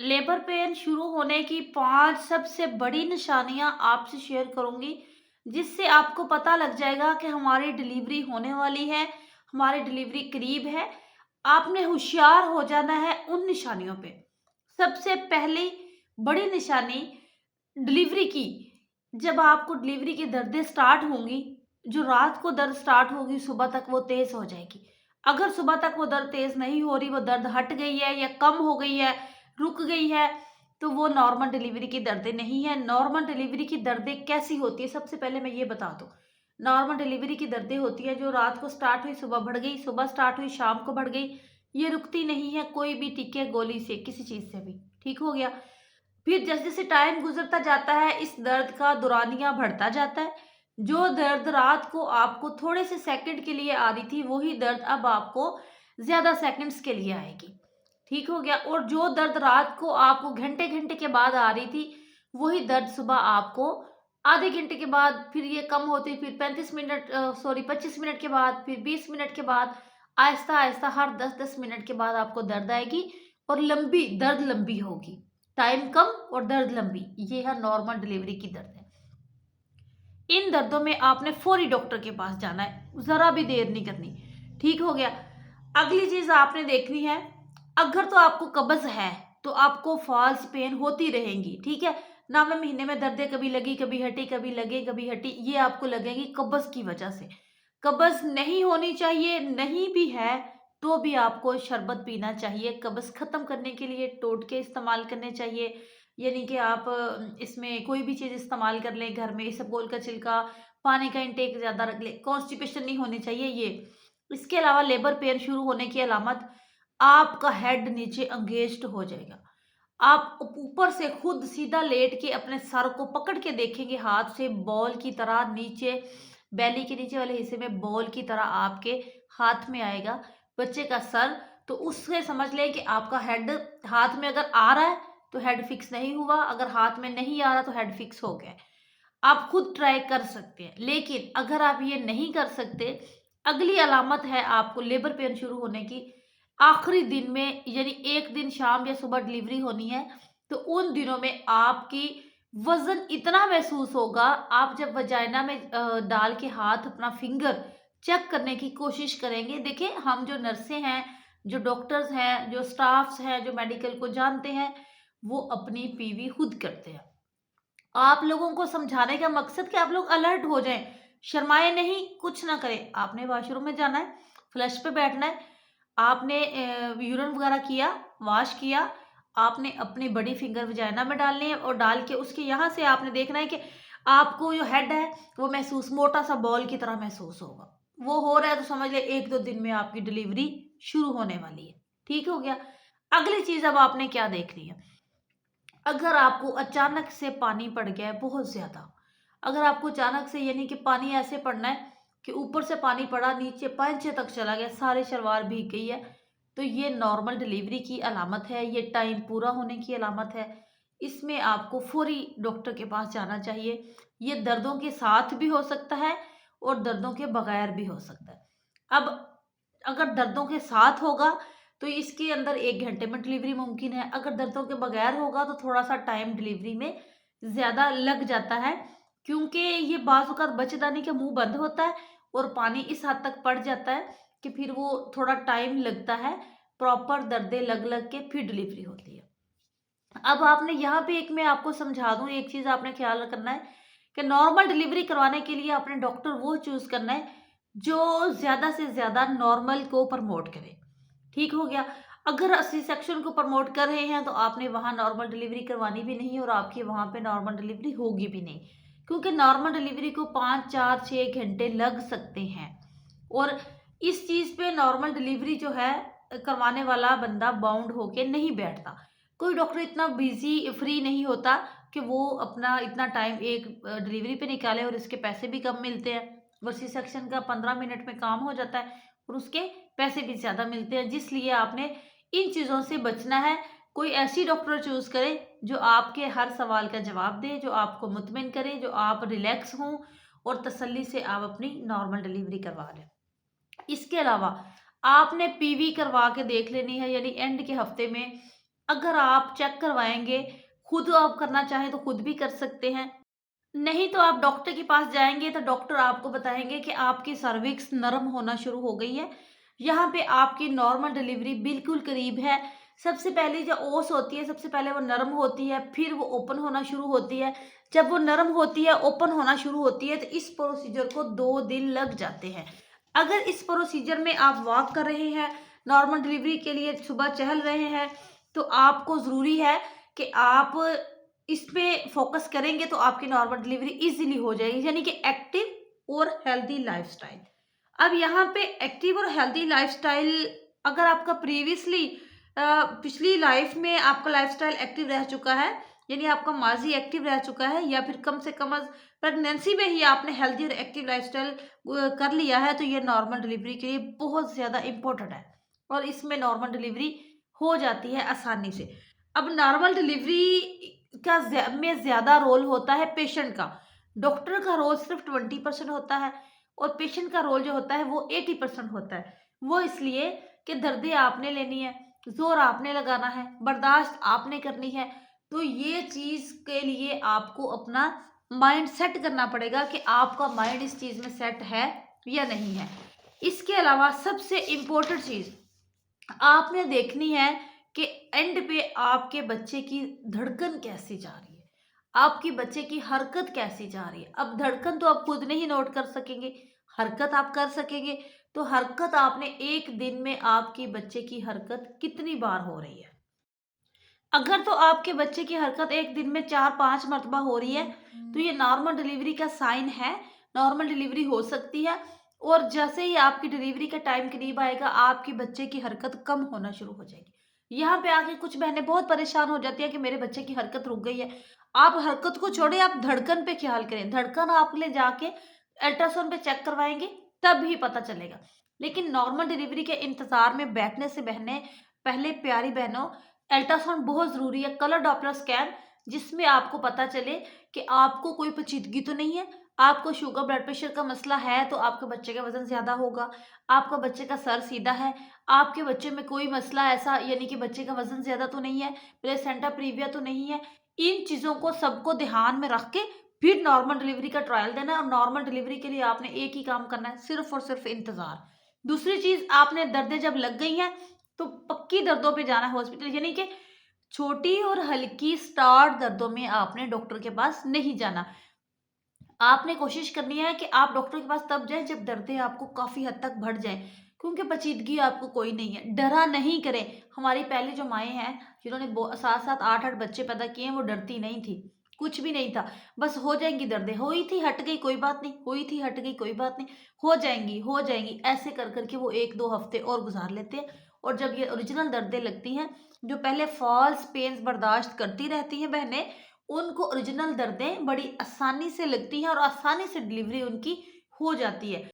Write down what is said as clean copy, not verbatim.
Labour pain शुरू होने की 5 सबसे बड़ी निशानियाँ आपसे शेयर करूँगी, जिससे आपको पता लग जाएगा कि हमारी डिलीवरी होने वाली है, हमारी डिलीवरी करीब है। आपने होशियार हो जाना है उन निशानियों पे। सबसे पहली बड़ी निशानी डिलीवरी की, जब आपको डिलीवरी की दर्दें स्टार्ट होंगी, जो रात को दर्द स्टार्ट होगी, सुबह तक वो तेज़ हो जाएगी। अगर सुबह तक वो दर्द तेज़ नहीं हो रही, वो दर्द हट गई है या कम हो गई है, रुक गई है, तो वो नॉर्मल डिलीवरी की दर्दें नहीं है। नॉर्मल डिलीवरी की दर्दें कैसी होती है, सबसे पहले मैं ये बता दूँ। नॉर्मल डिलीवरी की दर्दें होती है जो रात को स्टार्ट हुई, सुबह बढ़ गई, सुबह स्टार्ट हुई, शाम को बढ़ गई। ये रुकती नहीं है कोई भी टीके, गोली से, किसी चीज़ से भी। ठीक हो गया? फिर जैसे-जैसे टाइम गुज़रता जाता है, इस दर्द का दौरानिया बढ़ता जाता है। जो दर्द रात को आपको थोड़े से सेकंड के लिए आ रही थी, वही दर्द अब आपको ज़्यादा सेकंड्स के लिए आएगी। ठीक हो गया? और जो दर्द रात को आपको घंटे-घंटे के बाद आ रही थी, वही दर्द सुबह आपको आधे घंटे के बाद, फिर ये कम होती, फिर 35 मिनट 25 मिनट के बाद, फिर 20 मिनट के बाद, आहिस्ता-आहिस्ता हर 10-10 मिनट के बाद आपको दर्द आएगी और दर्द लंबी होगी। टाइम कम और दर्द लंबी, ये है नॉर्मल डिलीवरी की दर्द है। इन दर्दों में आपने फौरी डॉक्टर के पास जाना है, ज़रा भी देर नहीं करनी। ठीक हो गया? अगली चीज़ आपने देखनी है, अगर तो आपको कब्ज़ है, तो आपको फ़ॉल्स पेन होती रहेंगी, ठीक है? नौवें महीने में दर्दें कभी लगी, कभी हटी, कभी लगे, कभी हटी, ये आपको लगेंगी कब्ज़ की वजह से। कब्ज़ नहीं होनी चाहिए, नहीं भी है, तो भी आपको शरबत पीना चाहिए। कब्ज़ ख़त्म करने के लिए टोटके इस्तेमाल करने चाहिए, यानी कि आप इसमें कोई भी चीज़ इस्तेमाल कर लें घर में, इसबगोल का छिलका, पानी का इंटेक ज़्यादा रख लें, कॉन्स्टिपेशन नहीं होनी चाहिए ये। इसके अलावा लेबर पेन शुरू होने की अलामत, आपका हेड नीचे एंगेज्ड हो जाएगा। आप ऊपर से खुद सीधा लेट के अपने सर को पकड़ के देखेंगे, हाथ से बॉल की तरह नीचे, बेली के नीचे वाले हिस्से में बॉल की तरह आपके हाथ में आएगा बच्चे का सर। तो उससे समझ लें कि आपका हेड हाथ में अगर आ रहा है तो हेड फिक्स नहीं हुआ, अगर हाथ में नहीं आ रहा तो हेड फिक्स हो गया है। आप खुद ट्राई कर सकते हैं, लेकिन अगर आप ये नहीं कर सकते, अगली अलामत है आपको लेबर पेन शुरू होने की, आखिरी दिन में, यानी एक दिन शाम या सुबह डिलीवरी होनी है, तो उन दिनों में आपकी वजन इतना महसूस होगा, आप जब वजाइना में डाल के हाथ अपना फिंगर चेक करने की कोशिश करेंगे। देखिए, हम जो नर्सें हैं, जो डॉक्टर्स हैं, जो स्टाफ्स हैं, जो मेडिकल को जानते हैं, वो अपनी पीवी खुद करते हैं। आप लोगों को समझाने का मकसद कि आप लोग अलर्ट हो जाएं, शर्माए नहीं, कुछ ना करें। आपने वॉशरूम में जाना है, फ्लश पे बैठना है, आपने यूरिन वगैरह किया, वॉश किया, आपने अपनी बड़ी फिंगर वजाइना में डालनी है और डाल के उसके यहाँ से आपने देखना है कि आपको जो हेड है वो महसूस मोटा सा बॉल की तरह महसूस होगा। वो हो रहा है तो समझ ले 1-2 दिन में आपकी डिलीवरी शुरू होने वाली है। ठीक हो गया? अगली चीज़ अब आपने क्या देखनी है? अगर आपको अचानक से पानी पड़ गया है बहुत ज़्यादा, अगर आपको अचानक से, यानी कि पानी ऐसे पड़ना है कि ऊपर से पानी पड़ा, नीचे पैंचे तक चला गया, सारी शलवार भीग गई है, तो ये नॉर्मल डिलीवरी की अलामत है, ये टाइम पूरा होने की अलामत है। इसमें आपको फ़ौरी डॉक्टर के पास जाना चाहिए। ये दर्दों के साथ भी हो सकता है और दर्दों के बगैर भी हो सकता है। अब अगर दर्दों के साथ होगा तो इसके अंदर 1 घंटे में डिलीवरी मुमकिन है। अगर दर्दों के बगैर होगा तो थोड़ा-सा टाइम डिलीवरी में ज़्यादा लग जाता है, क्योंकि ये बाज़-औक़ात बच्चेदानी का मुँह बंद होता है और पानी इस हद तक पड़ जाता है कि फिर वो थोड़ा टाइम लगता है, प्रॉपर दर्दें लग-लग के फिर डिलीवरी होती है। अब आपने यहाँ पे, एक मैं आपको समझा दूँ, एक चीज़ आपने ख़्याल करना है कि नॉर्मल डिलीवरी करवाने के लिए आपने डॉक्टर वो चूज़ करना है जो ज़्यादा से ज़्यादा नॉर्मल को प्रमोट करे। ठीक हो गया? अगर सी सेक्शन को प्रमोट कर रहे हैं तो आपने वहाँ नॉर्मल डिलीवरी करवानी भी नहीं और आपकी वहाँ पे नॉर्मल डिलीवरी होगी भी नहीं। क्योंकि नॉर्मल डिलीवरी को 5, 4, 6 घंटे लग सकते हैं और इस चीज़ पे नॉर्मल डिलीवरी जो है करवाने वाला बंदा बाउंड होके नहीं बैठता। कोई डॉक्टर इतना बिज़ी फ्री नहीं होता कि वो अपना इतना टाइम एक डिलीवरी पे निकाले और इसके पैसे भी कम मिलते हैं। और सी सेक्शन का 15 मिनट में काम हो जाता है और उसके पैसे भी ज़्यादा मिलते हैं, जिसलिए आपने इन चीज़ों से बचना है। कोई ऐसी डॉक्टर चूज़ करें जो आपके हर सवाल का जवाब दे, जो आपको मुतमिन करे, जो आप रिलैक्स हों और तसल्ली से आप अपनी नॉर्मल डिलीवरी करवा लें। इसके अलावा आपने पीवी करवा के देख लेनी है, यानी एंड के हफ्ते में अगर आप चेक करवाएँगे, खुद आप करना चाहें तो खुद भी कर सकते हैं। नहीं तो आप डॉक्टर के पास जाएँगे तो डॉक्टर आपको बताएँगे कि आपकी सर्विक्स नरम होना शुरू हो गई है। यहाँ पे आपकी नॉर्मल डिलीवरी बिल्कुल करीब है। सबसे पहले जो ओस होती है, सबसे पहले वो नरम होती है, फिर वो ओपन होना शुरू होती है। जब वो नरम होती है, ओपन होना शुरू होती है, तो इस प्रोसीजर को 2 दिन लग जाते हैं। अगर इस प्रोसीजर में आप वॉक कर रहे हैं, नॉर्मल डिलीवरी के लिए सुबह चल रहे हैं, तो आपको ज़रूरी है कि आप इस पे फ़ोकस करेंगे तो आपकी नॉर्मल डिलीवरी ईज़िली हो जाएगी, यानी कि एक्टिव और हेल्दी लाइफ़स्टाइल। अब यहाँ पे एक्टिव और हेल्दी लाइफ़स्टाइल, अगर आपका प्रीवियसली पिछली लाइफ़ में आपका लाइफ़स्टाइल एक्टिव रह चुका है, यानी आपका माज़ी एक्टिव रह चुका है, या फिर कम से कम प्रेगनेंसी में ही आपने हेल्दी और एक्टिव लाइफ़स्टाइल कर लिया है, तो ये नॉर्मल डिलीवरी के लिए बहुत ज़्यादा इम्पोर्टेंट है और इसमें नॉर्मल डिलीवरी हो जाती है आसानी से। अब नॉर्मल डिलीवरी का में ज़्यादा रोल होता है पेशेंट का। डॉक्टर का रोल सिर्फ़ 20% होता है और पेशेंट का रोल जो होता है वो 80% होता है। वो इसलिए कि दर्दें आपने लेनी है, ज़ोर आपने लगाना है, बर्दाश्त आपने करनी है। तो ये चीज़ के लिए आपको अपना माइंड सेट करना पड़ेगा कि आपका माइंड इस चीज़ में सेट है या नहीं है। इसके अलावा सबसे इम्पोर्टेंट चीज़ आपने देखनी है कि एंड पे आपके बच्चे की धड़कन कैसी जा रही है, आपकी बच्चे की हरकत कैसी जा रही है। अब धड़कन तो आप खुद नहीं नोट कर सकेंगे, हरकत आप कर सकेंगे। तो हरकत आपने एक दिन में आपके बच्चे की हरकत कितनी बार हो रही है। अगर तो आपके बच्चे की हरकत एक दिन में 4-5 मर्तबा हो रही है, तो ये नॉर्मल डिलीवरी का साइन है, नॉर्मल डिलीवरी हो सकती है। और जैसे ही आपकी डिलीवरी का टाइम करीब आएगा, आपके बच्चे की हरकत कम होना शुरू हो जाएगी। यहाँ पे आके कुछ बहनें बहुत परेशान हो जाती हैं कि मेरे बच्चे की हरकत रुक गई है। आप हरकत को छोड़िए, आप धड़कन पे ख्याल करें। धड़कन आप ले जाके अल्ट्रासाउंड पे चेक करवाएँगे, तब ही पता चलेगा। लेकिन नॉर्मल डिलीवरी के इंतज़ार में बैठने से बहनें, पहले प्यारी बहनों, अल्ट्रासाउंड बहुत ज़रूरी है, कलर डॉपलर स्कैन, जिसमें आपको पता चले कि आपको कोई पेचीदगी तो नहीं है, आपको शुगर ब्लड प्रेशर का मसला है तो आपके बच्चे का वज़न ज़्यादा होगा, आपका बच्चे का सर सीधा है, आपके बच्चे में कोई मसला ऐसा, यानी कि बच्चे का वज़न ज़्यादा तो नहीं है, प्लेसेंटा प्रीविया तो नहीं है। इन चीज़ों को सबको ध्यान में रख के फिर नॉर्मल डिलीवरी का ट्रायल देना है और नॉर्मल डिलीवरी के लिए आपने एक ही काम करना है, सिर्फ़ और सिर्फ़ इंतज़ार। दूसरी चीज़, आपने दर्दें जब लग गई हैं, तो पक्की दर्दों पे जाना है हॉस्पिटल, यानी कि छोटी और हल्की स्टार्ट दर्दों में आपने डॉक्टर के पास नहीं जाना। आपने कोशिश करनी है कि आप डॉक्टर के पास तब जाएँ जब दर्दें आपको काफ़ी हद तक बढ़ जाएँ, क्योंकि पेचीदगी आपको कोई नहीं है। डरा नहीं करें। हमारी पहले जो माएँ हैं, जिन्होंने 7-7 8-8 बच्चे पैदा किए हैं, वो डरती नहीं थी। कुछ भी नहीं था। बस हो जाएँगी दर्दें, हुई थी हट गई कोई बात नहीं, हुई थी हट गई कोई बात नहीं, हो जाएँगी। ऐसे कर के वो 1-2 हफ्ते और गुज़ार लेते हैं और जब ये ओरिजिनल दर्दें लगती हैं, जो पहले फ़ॉल्स पेन्स बर्दाश्त करती रहती हैं बहनें, उनको ओरिजिनल दर्दें बड़ी आसानी से लगती हैं और आसानी से डिलीवरी उनकी हो जाती है।